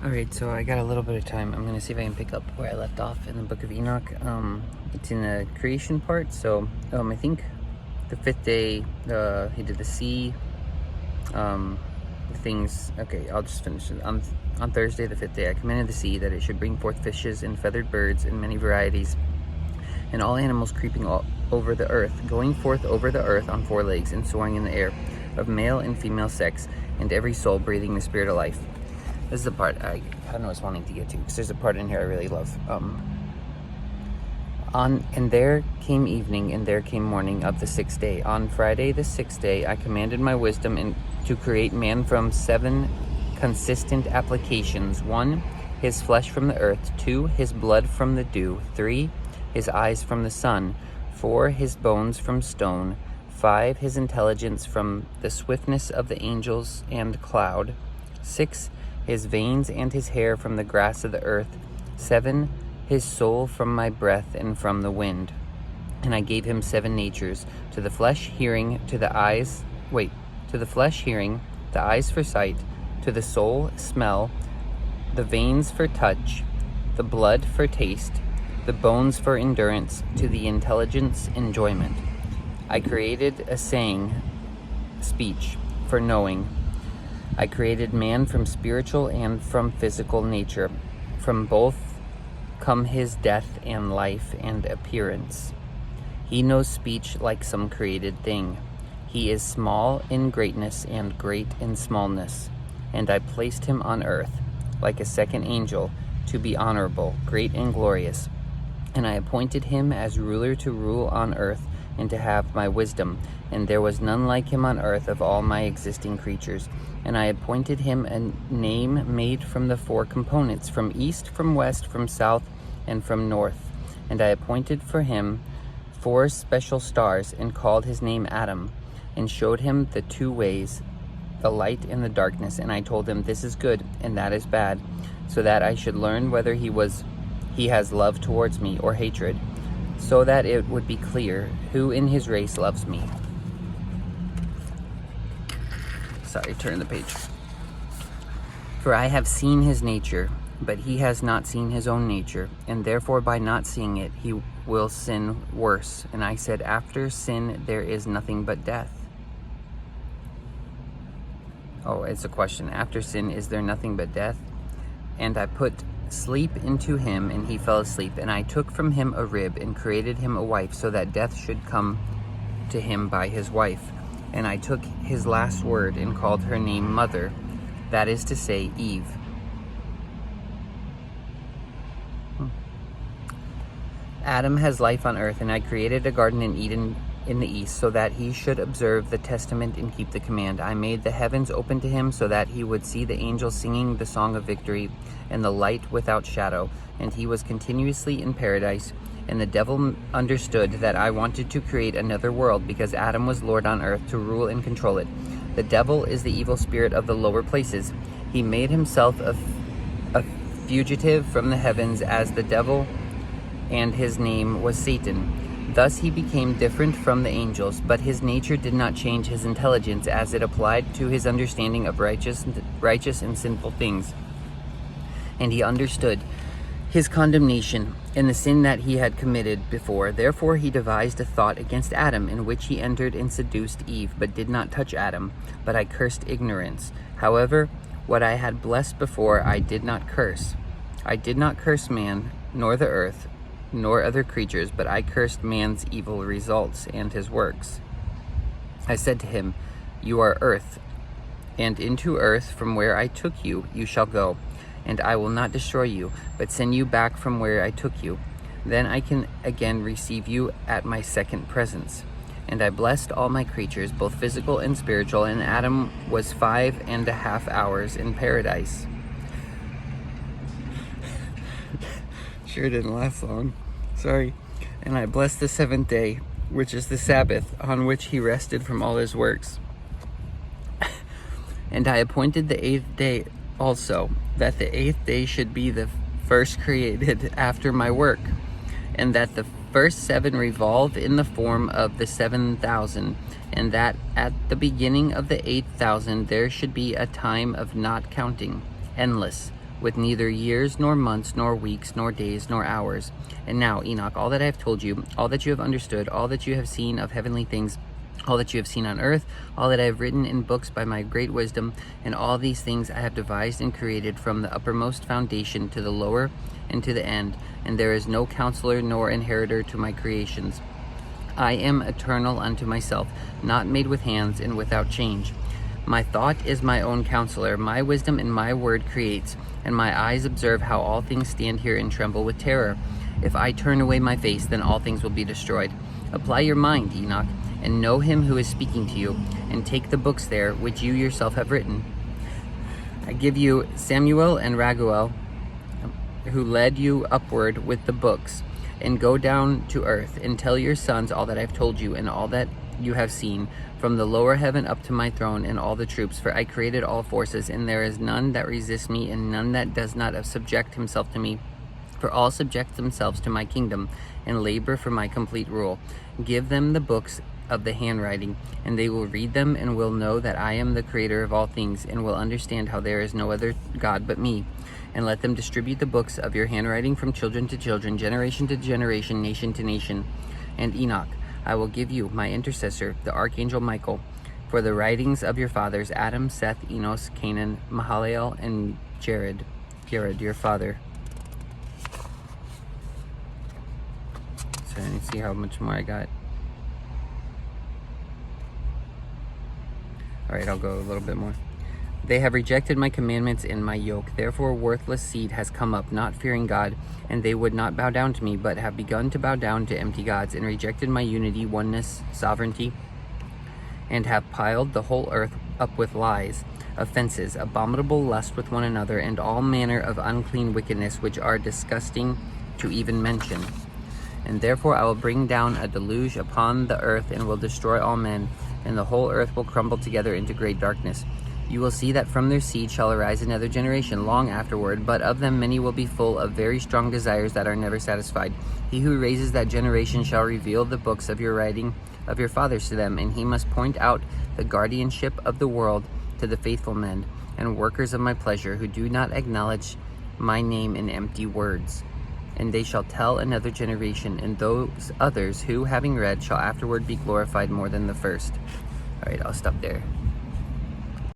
Alright, so I got a little bit of time. I'm going to see if I can pick up where I left off in the book of Enoch. It's in the creation part. So I think the fifth day, he did the sea, things. Okay, I'll just finish it. On Thursday, the fifth day, I commanded the sea that it should bring forth fishes and feathered birds in many varieties, and all animals creeping over the earth, going forth over the earth on four legs and soaring in the air, of male and female sex, and every soul breathing the spirit of life. This is the part I kind of was wanting to get to, because there's a part in here I really love. And there came evening, and there came morning of the sixth day. On Friday, the sixth day, I commanded my wisdom to create man from 7 consistent applications. 1, his flesh from the earth. 2, his blood from the dew. 3, his eyes from the sun. 4, his bones from stone. 5, his intelligence from the swiftness of the angels and cloud. 6, his veins and his hair from the grass of the earth. 7, his soul from my breath and from the wind. And I gave him 7 natures: to the flesh hearing, to the flesh hearing, the eyes for sight, to the soul smell, the veins for touch, the blood for taste, the bones for endurance, to the intelligence enjoyment. I created a saying, speech, for knowing. I created man from spiritual and from physical nature. From both come his death and life and appearance. He knows speech like some created thing. He is small in greatness and great in smallness. And I placed him on earth, like a second angel, to be honorable, great and glorious. And I appointed him as ruler to rule on earth and to have my wisdom. And there was none like him on earth of all my existing creatures. And I appointed him a name made from the 4 components, from east, from west, from south, and from north. And I appointed for him 4 special stars, and called his name Adam, and showed him the 2 ways, the light and the darkness. And I told him, this is good, and that is bad, so that I should learn whether he has love towards me or hatred, so that it would be clear who in his race loves me. Sorry, turn the page. For I have seen his nature, but he has not seen his own nature, and therefore by not seeing it, he will sin worse. And I said, after sin, there is nothing but death. Oh, it's a question. After sin, is there nothing but death? And I put sleep into him, and he fell asleep. And I took from him a rib, and created him a wife, so that death should come to him by his wife. And I took his last word, and called her name Mother, that is to say, Eve. Adam has life on earth, and I created a garden in Eden in the east, so that he should observe the testament and keep the command. I made the heavens open to him, so that he would see the angels singing the song of victory, and the light without shadow. And he was continuously in paradise. And the devil understood that I wanted to create another world, because Adam was Lord on earth, to rule and control it. The devil is the evil spirit of the lower places. He made himself a fugitive from the heavens as the devil, and his name was Satan. Thus he became different from the angels, but his nature did not change his intelligence as it applied to his understanding of righteous and sinful things. And he understood his condemnation and the sin that he had committed before. Therefore he devised a thought against Adam, in which he entered and seduced Eve, but did not touch Adam. But I cursed ignorance. However, what I had blessed before I did not curse. I did not curse man, nor the earth, nor other creatures, but I cursed man's evil results and his works. I said to him, you are earth, and into earth from where I took you, you shall go. And I will not destroy you, but send you back from where I took you. Then I can again receive you at my second presence. And I blessed all my creatures, both physical and spiritual, and Adam was 5.5 hours in paradise. Sure didn't last long. Sorry. And I blessed the 7th day, which is the Sabbath, on which he rested from all his works. And I appointed the 8th day also, that the 8th day should be the first created after my work, and that the first 7 revolve in the form of the 7,000, and that at the beginning of the 8,000 there should be a time of not counting, endless, with neither years, nor months, nor weeks, nor days, nor hours. And now, Enoch, all that I have told you, all that you have understood, all that you have seen of heavenly things, all that you have seen on earth, all that I have written in books by my great wisdom, and all these things I have devised and created from the uppermost foundation to the lower and to the end, and there is no counselor nor inheritor to my creations. I am eternal unto myself, not made with hands and without change. My thought is my own counselor, my wisdom and my word creates, and my eyes observe how all things stand here and tremble with terror. If I turn away my face, then all things will be destroyed. Apply your mind, Enoch, and know him who is speaking to you, and take the books there which you yourself have written. I give you Samuel and Raguel, who led you upward with the books, and go down to earth, and tell your sons all that I have told you, and all that you have seen, from the lower heaven up to my throne, and all the troops, for I created all forces, and there is none that resists me, and none that does not subject himself to me. For all subject themselves to my kingdom, and labor for my complete rule. Give them the books of the handwriting, and they will read them, and will know that I am the creator of all things, and will understand how there is no other God but me. And let them distribute the books of your handwriting from children to children, generation to generation, nation to nation. And Enoch, I will give you my intercessor, the archangel Michael, for the writings of your fathers, Adam, Seth, Enos, Canaan, Mahalalel, and Jared, your father. So let me see how much more I got. All right, I'll go a little bit more. They have rejected my commandments and my yoke. Therefore, worthless seed has come up, not fearing God, and they would not bow down to me, but have begun to bow down to empty gods, and rejected my unity, oneness, sovereignty, and have piled the whole earth up with lies, offenses, abominable lust with one another, and all manner of unclean wickedness, which are disgusting to even mention. And therefore I will bring down a deluge upon the earth, and will destroy all men, and the whole earth will crumble together into great darkness. You will see that from their seed shall arise another generation long afterward, but of them many will be full of very strong desires that are never satisfied. He who raises that generation shall reveal the books of your writing of your fathers to them, and he must point out the guardianship of the world to the faithful men and workers of my pleasure, who do not acknowledge my name in empty words. And they shall tell another generation, and those others who, having read, shall afterward be glorified more than the first. All right, I'll stop there.